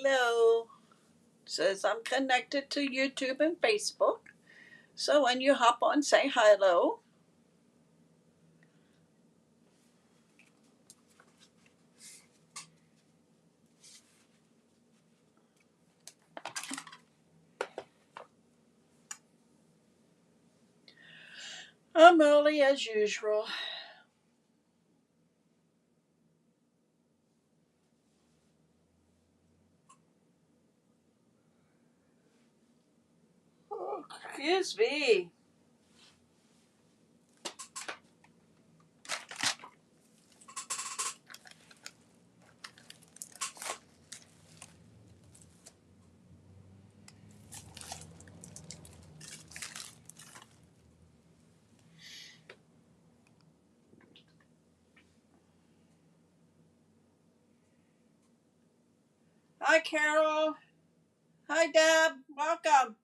Hello. Says I'm connected to YouTube and Facebook. So when you hop on, say hello. I'm early as usual. Oh, excuse me. Hi, Carol. Hi, Deb. Welcome.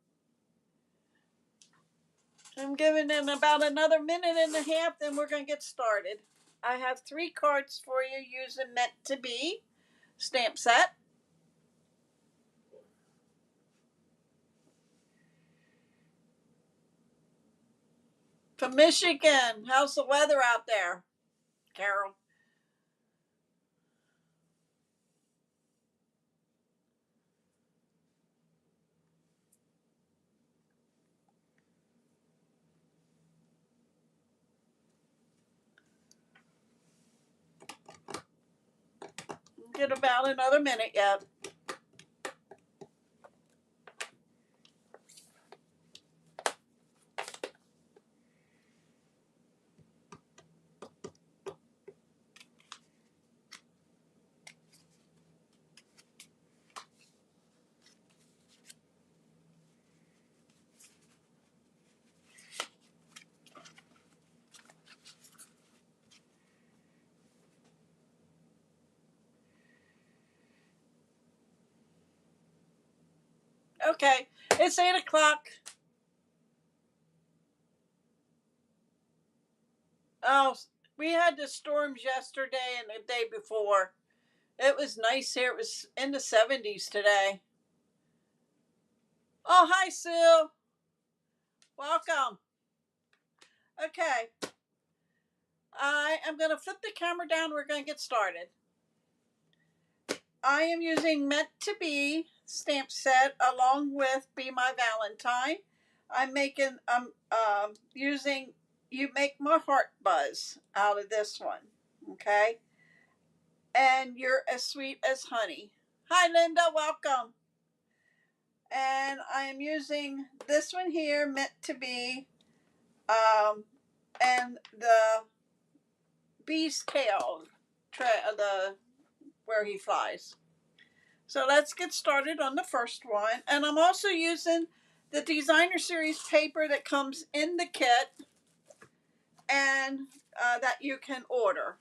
I'm giving in about another minute and a half, then we're going to get started. I have 3 cards for you using Meant to Be stamp set. From Michigan. How's the weather out there, Carol? Get about another minute yet. Okay, it's 8 o'clock. Oh, we had the storms yesterday and the day before. It was nice here. It was in the 70s today. Oh, hi, Sue. Welcome. Okay, I am going to flip the camera down. We're going to get started. I am using Meant to Be stamp set along with Be My Valentine. I'm making, using You Make My Heart Buzz out of this one. Okay. And You're as Sweet as Honey. Hi, Linda. Welcome. And I am using this one here, Meant to Be, and the bee's tail, the where he flies. So let's get started on the first one. And I'm also using the designer series paper that comes in the kit and that you can order.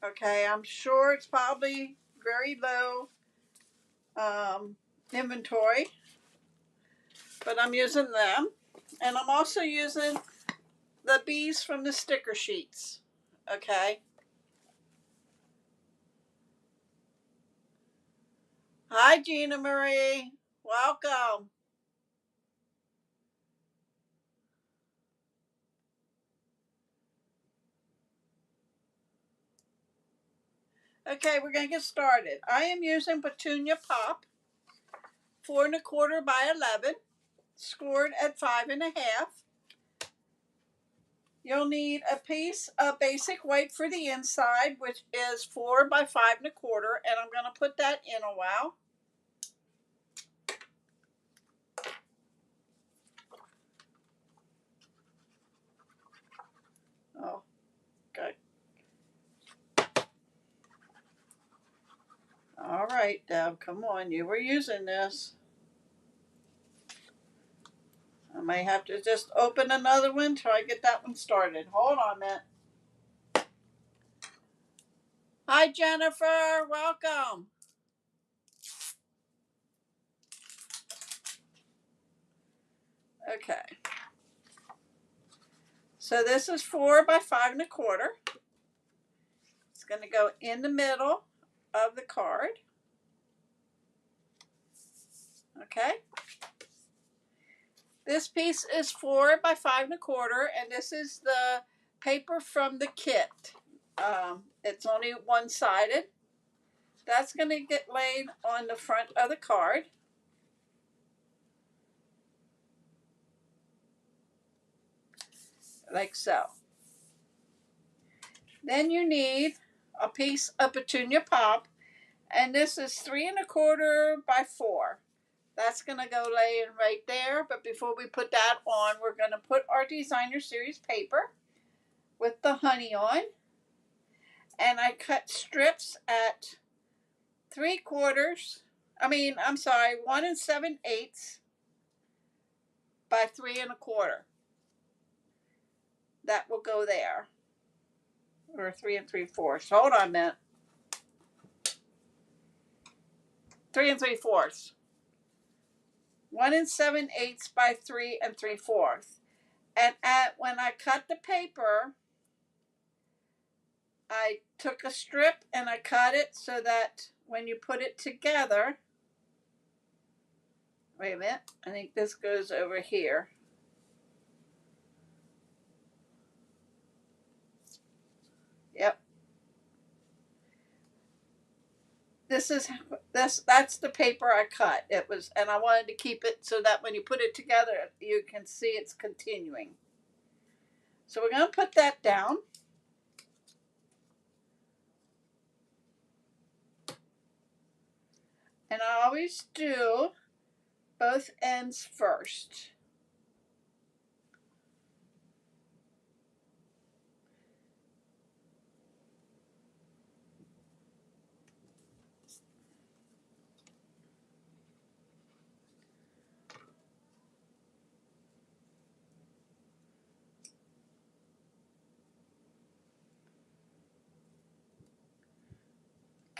Okay, I'm sure it's probably very low inventory, but I'm using them. And I'm also using the bees from the sticker sheets. Okay. Hi, Gina Marie. Welcome. Okay, we're going to get started. I am using Petunia Pop 4 1/4 by 11, scored at 5 1/2. You'll need a piece of basic white for the inside, which is 4 by 5 1/4, and I'm going to put that in a while. Oh, okay. All right, Deb, come on. You were using this. I may have to just open another one till I get that one started. Hold on a minute. Hi, Jennifer. Welcome. Okay. So this is 4 by 5 1/4. It's going to go in the middle of the card. Okay. This piece is 4 by 5 1/4, and this is the paper from the kit. It's only one-sided. That's going to get laid on the front of the card. Like so. Then you need a piece of Petunia Pop, and this is 3 1/4 by 4. That's going to go laying right there, but before we put that on, we're going to put our Designer Series paper with the honey on, and I cut strips at 1 7/8 by 3 1/4. That will go there, or 3 3/4. Hold on a minute. 3 3/4. 1 7/8 by 3 3/4. And when I cut the paper, I took a strip and I cut it so that when you put it together, wait a minute, I think this goes over here. Yep. That's the paper I cut. And I wanted to keep it so that when you put it together, you can see it's continuing. So we're going to put that down. And I always do both ends first.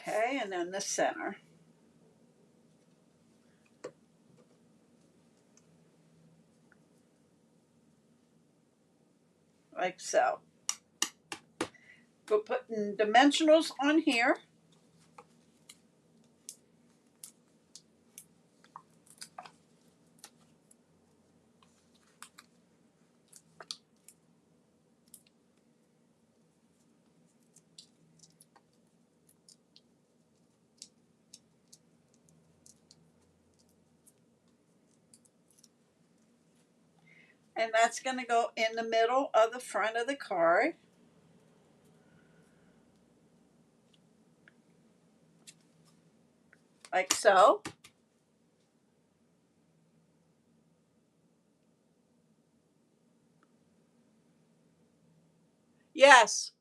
Okay, and then the center. Like so. We're putting dimensionals on here. And that's going to go in the middle of the front of the card. Like so. Yes.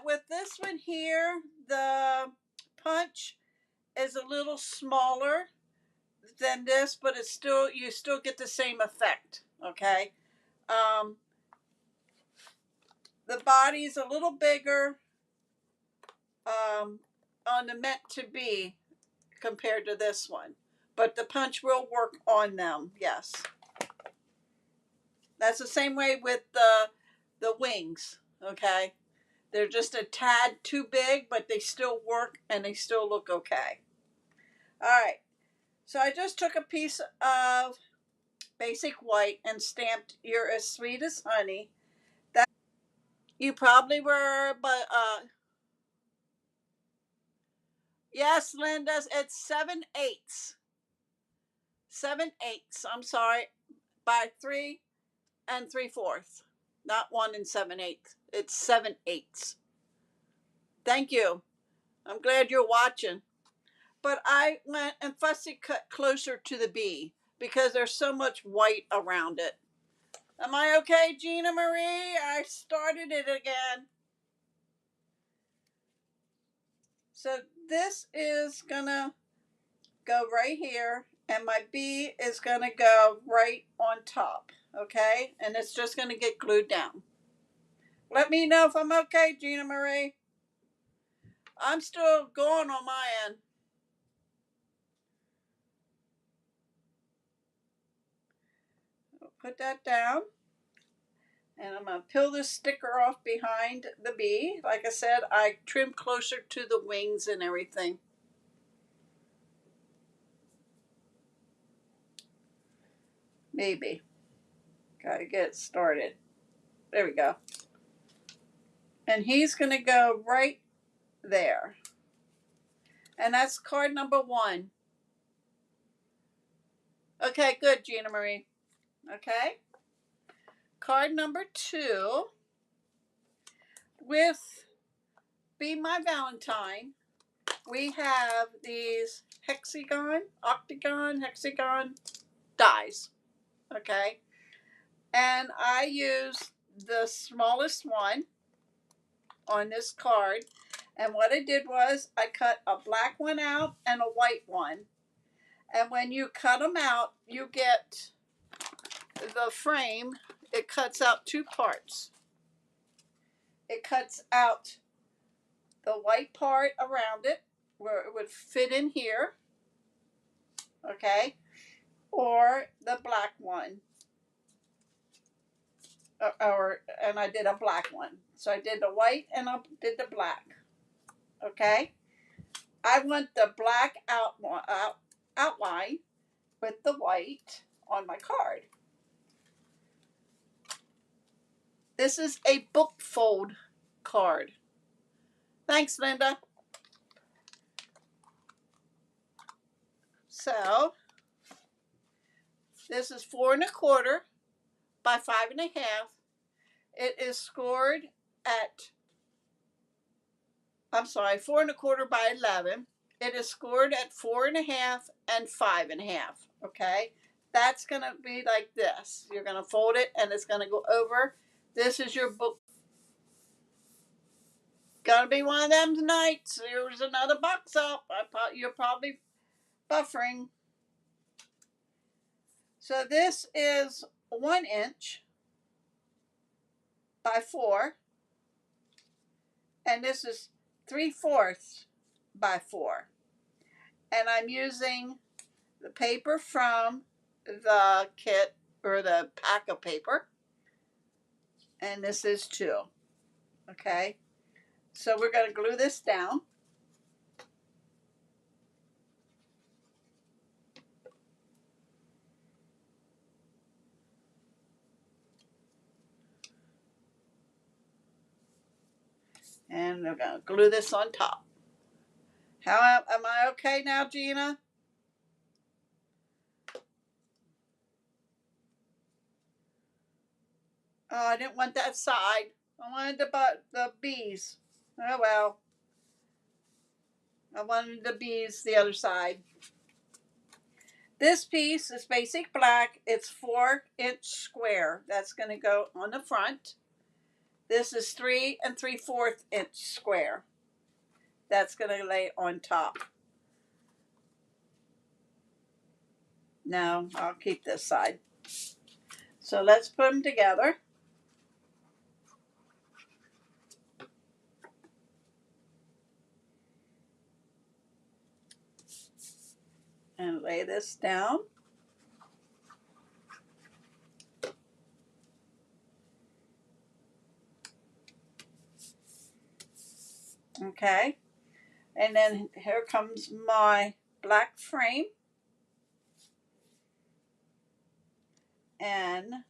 With this one here, the punch is a little smaller than this, but you still get the same effect. Okay. The body is a little bigger on the meant to be compared to this one, but the punch will work on them. Yes. That's the same way with the wings. Okay. They're just a tad too big, but they still work and they still look okay. All right. So I just took a piece of basic white and stamped "You're as sweet as honey." That you probably were, but yes, Linda, it's 7/8. 7/8. I'm sorry, by 3 3/4. Not 1 7/8. It's 7/8. Thank you. I'm glad you're watching. But I went and fussy cut closer to the bee because there's so much white around it. Am I okay, Gina Marie? I started it again. So this is gonna go right here, and my bee is gonna go right on top, okay? And it's just gonna get glued down. Let me know if I'm okay, Gina Marie. I'm still going on my end. Put that down. And I'm going to peel this sticker off behind the bee. Like I said, I trim closer to the wings and everything. Maybe. Gotta get it started. There we go. And he's going to go right there. And that's card number 1. Okay, good, Gina Marie. Okay. Card number 2. With Be My Valentine, we have these octagon, hexagon dies. Okay. And I use the smallest one on this card. And what I did was I cut a black one out and a white one. And when you cut them out, you get the frame. It cuts out 2 parts. It cuts out the white part around it where it would fit in here. Okay. Or the black one. And I did a black one. So I did the white and I did the black. Okay. I want the black outline with the white on my card. This is a book fold card. Thanks, Linda. So this is 4 1/4 by 5 1/2. It is scored at, 4 1/4 by 11. It is scored at 4 1/2 and 5 1/2. Okay, that's going to be like this. You're going to fold it and it's going to go over. This is your book. Gonna be one of them tonight. So here's another box up. You're probably buffering. So this is 1 inch by 4. And this is 3/4 by 4. And I'm using the paper from the kit or the pack of paper. And this is 2. Okay. So we're going to glue this down. And we're going to glue this on top. How am I okay now, Gina? Oh, I didn't want that side. I wanted the bees. Oh well. I wanted the bees the other side. This piece is basic black. It's 4-inch square. That's going to go on the front. This is 3 3/4 inch square. That's going to lay on top. No, I'll keep this side. So let's put them together. And lay this down. Okay. And then here comes my black frame. And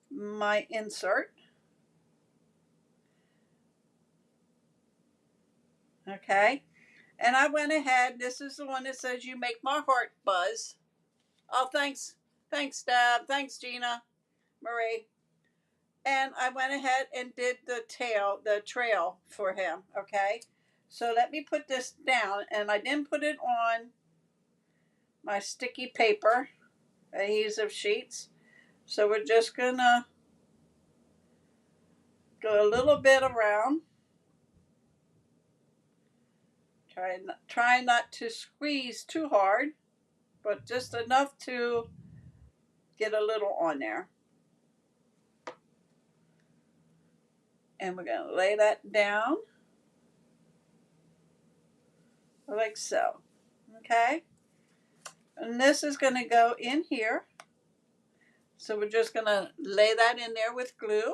my insert. Okay. And I went ahead. This is the one that says you make my heart buzz. Oh, thanks. Thanks, Deb. Thanks, Gina Marie. And I went ahead and did the trail for him. Okay. So let me put this down. And I didn't put it on my sticky paper adhesive sheets. So we're just going to go a little bit around. Try not to squeeze too hard, but just enough to get a little on there. And we're going to lay that down like so. Okay. And this is going to go in here. So we're just going to lay that in there with glue.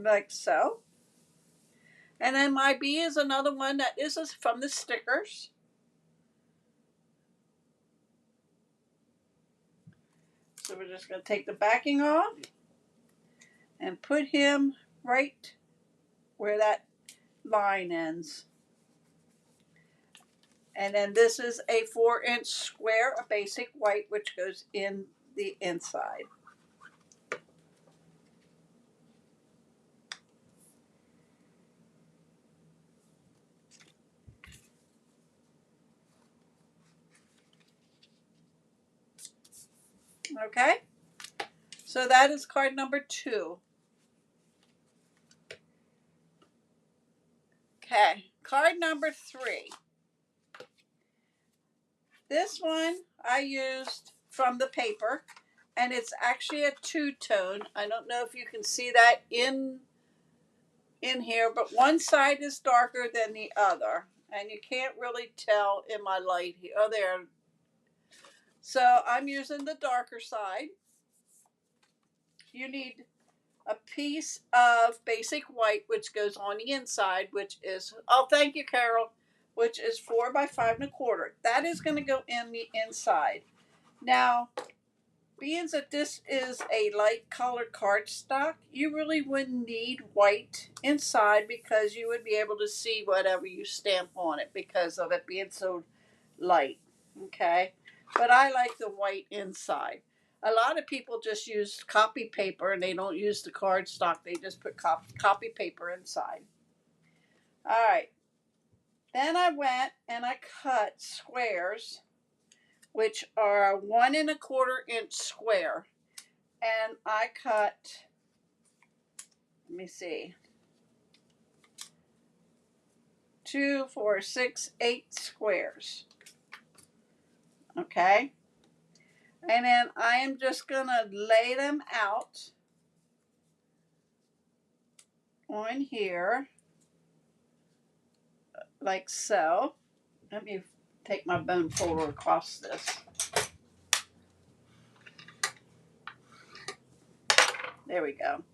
like so. And then my bee is another one that is from the stickers. So we're just going to take the backing off and put him right where that line ends. And then this is a 4-inch square of basic white, which goes in the inside. Okay, so that is card number 2. Okay, card number 3. This one I used from the paper, and it's actually a 2-tone. I don't know if you can see that in here, but one side is darker than the other, and you can't really tell in my light here. Oh, there. So I'm using the darker side. You need a piece of basic white, which goes on the inside, which is, oh, thank you, Carol, which is 4 by 5.25. That is going to go in the inside. Now, being that this is a light colored cardstock, you really wouldn't need white inside because you would be able to see whatever you stamp on it because of it being so light. Okay, but I like the white inside. A lot of people just use copy paper and they don't use the cardstock. They just put copy paper inside. All right. Then I went and I cut squares, which are a 1.25-inch square. And I cut, let me see, 2, 4, 6, 8 squares. Okay. And then I am just going to lay them out on here like so. Let me take my bone folder across this. There we go.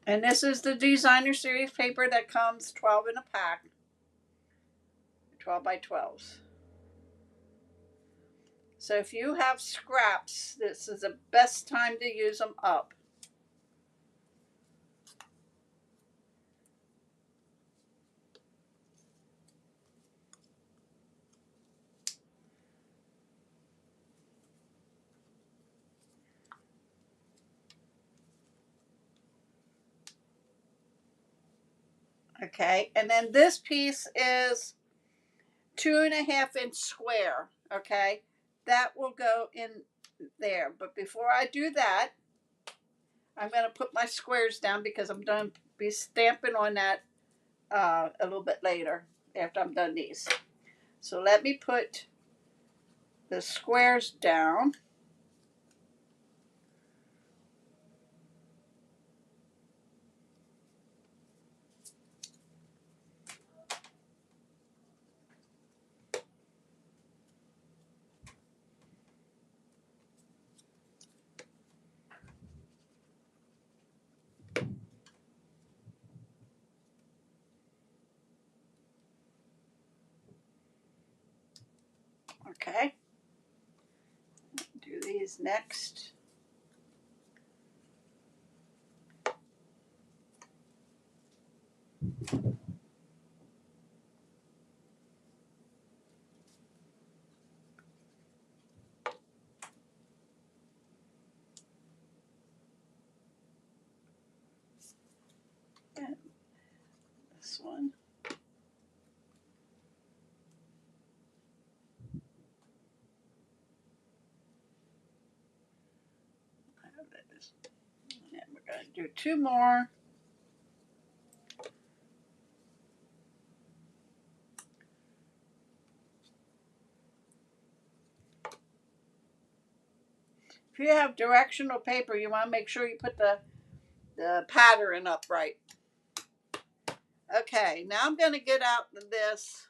And this is the designer series paper that comes 12 in a pack. 12 by 12s. So if you have scraps, this is the best time to use them up. Okay, and then this piece is 2.5-inch square. Okay, that will go in there. But before I do that, I'm going to put my squares down because I'm done be stamping on that a little bit later after I'm done these. So let me put the squares down. Okay, do these next. And this one. And we're going to do 2 more. If you have directional paper, you want to make sure you put the pattern up right. Okay, now I'm going to get out this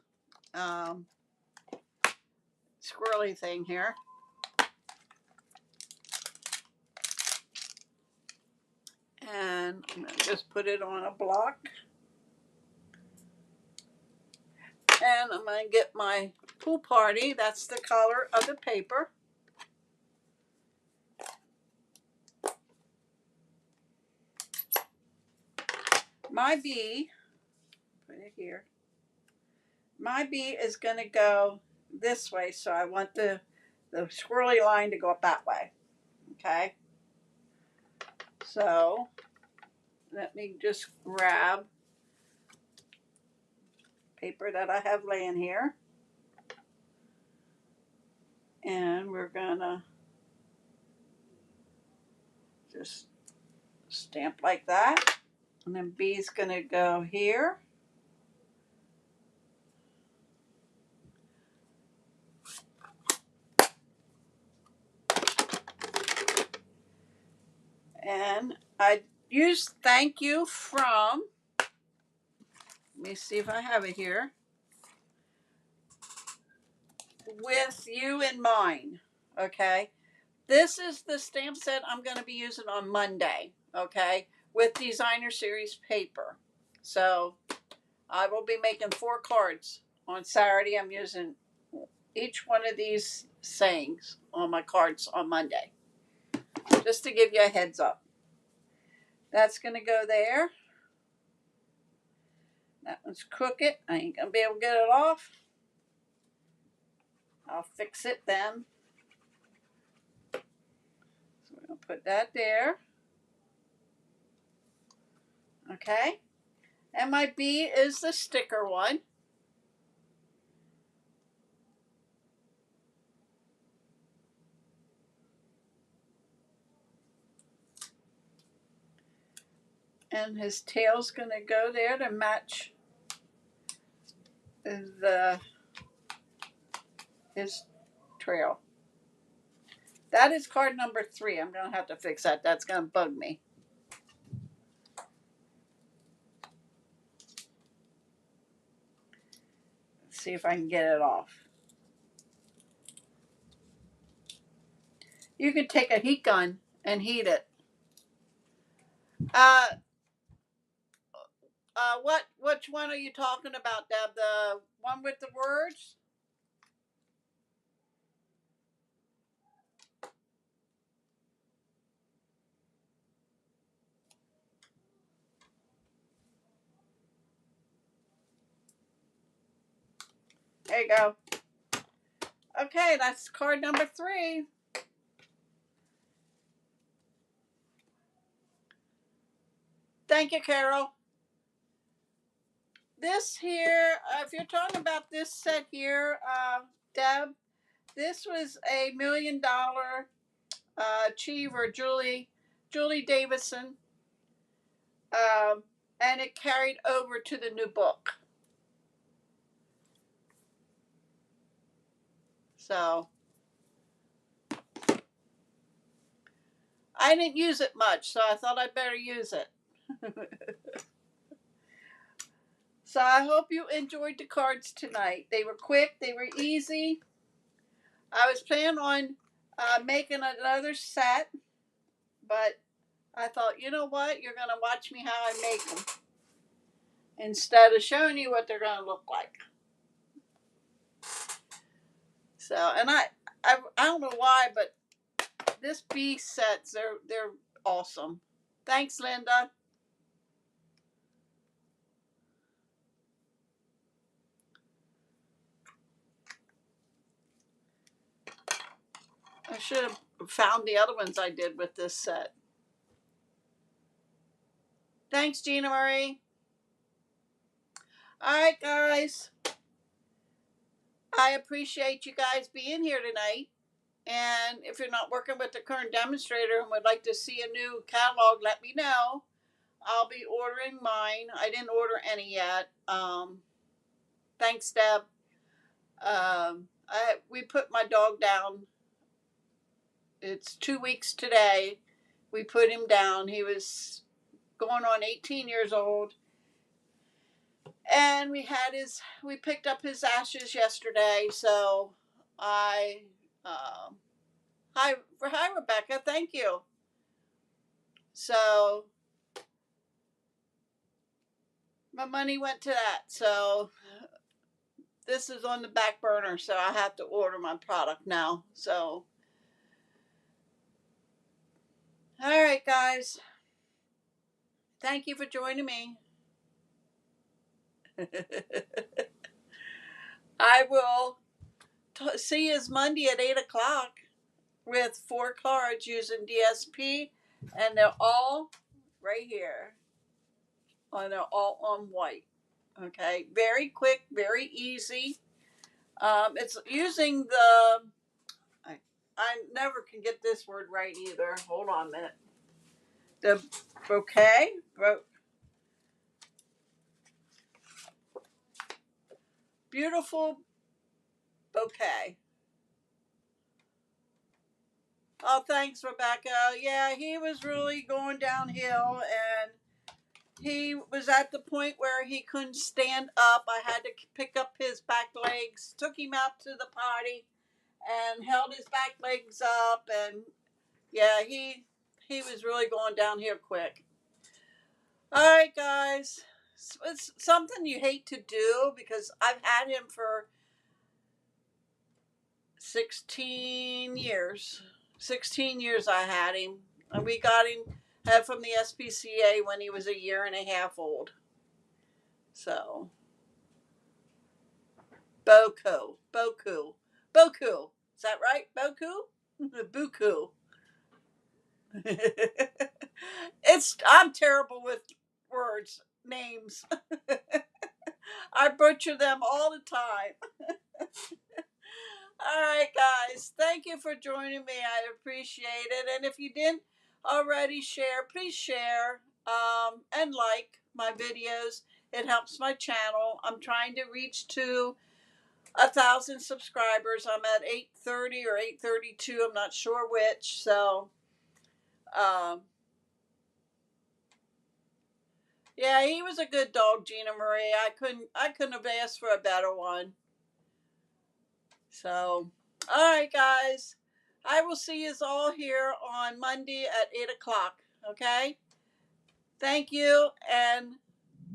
squirrely thing here. And I'm going to just put it on a block. And I'm going to get my pool party. That's the color of the paper. My bee, put it here. My bee is going to go this way, so I want the swirly line to go up that way. Okay. So let me just grab paper that I have laying here. And we're going to just stamp like that. And then B's going to go here. And I use thank you from, let me see if I have it here, with you in mind. Okay. This is the stamp set I'm going to be using on Monday. Okay. With Designer Series paper. So I will be making 4 cards. On Saturday, I'm using each one of these sayings on my cards on Monday. Just to give you a heads up. That's going to go there. That one's crooked. I ain't going to be able to get it off. I'll fix it then. So we're going to put that there. Okay. And my B is the sticker one. And his tail's going to go there to match his trail. That is card number 3. I'm going to have to fix that. That's going to bug me. Let's see if I can get it off. You could take a heat gun and heat it. Which one are you talking about, Deb? The one with the words? There you go. Okay, that's card number 3. Thank you, Carol. This here, if you're talking about this set here, Deb, this was a $1 Million Achiever, Julie Davison, and it carried over to the new book. So I didn't use it much, so I thought I'd better use it. So I hope you enjoyed the cards tonight. They were quick, they were easy. I was planning on making another set, but I thought, you know what? You're going to watch me how I make them instead of showing you what they're going to look like. So, and I don't know why, but this Bee sets, they're awesome. Thanks, Linda. I should have found the other ones I did with this set. Thanks, Gina Marie. All right, guys. I appreciate you guys being here tonight. And if you're not working with the current demonstrator and would like to see a new catalog, let me know. I'll be ordering mine. I didn't order any yet. Thanks, Deb. We put my dog down. It's 2 weeks today. We put him down. He was going on 18 years old. And we picked up his ashes yesterday. So hi, Rebecca. Thank you. So my money went to that. So this is on the back burner. So I have to order my product now. So, all right, guys. Thank you for joining me. I will see you Monday at 8 o'clock with 4 cards using DSP, and they're all right here. And they're all on white. Okay, very quick, very easy. It's using I never can get this word right either. Hold on a minute. The bouquet, beautiful bouquet. Oh, thanks, Rebecca. Yeah, he was really going downhill, and he was at the point where he couldn't stand up. I had to pick up his back legs, took him out to the party, and held his back legs up, and yeah, he was really going downhill quick. All right, guys. It's something you hate to do because I've had him for 16 years. 16 years I had him. And we got him from the SPCA when he was a year and a half old. So, Boku. Is that right? Boku? Buku. I'm terrible with words, names. I butcher them all the time. All right, guys. Thank you for joining me. I appreciate it. And if you didn't already share, please share and like my videos. It helps my channel. I'm trying to reach to 1,000 subscribers. I'm at 830 or 832. I'm not sure which. So, yeah, he was a good dog, Gina Marie. I couldn't have asked for a better one. So, all right, guys. I will see you all here on Monday at 8 o'clock. Okay? Thank you, and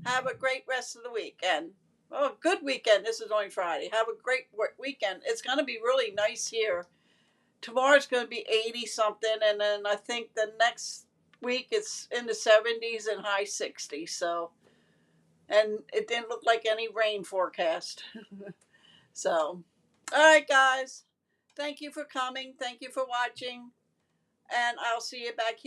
have a great rest of the weekend. Oh, good weekend. This is only Friday. Have a great weekend. It's going to be really nice here. Tomorrow's going to be 80 something, and then I think the next week it's in the 70s and high 60s. So, and it didn't look like any rain forecast. So, all right, guys. Thank you for coming. Thank you for watching. And I'll see you back here.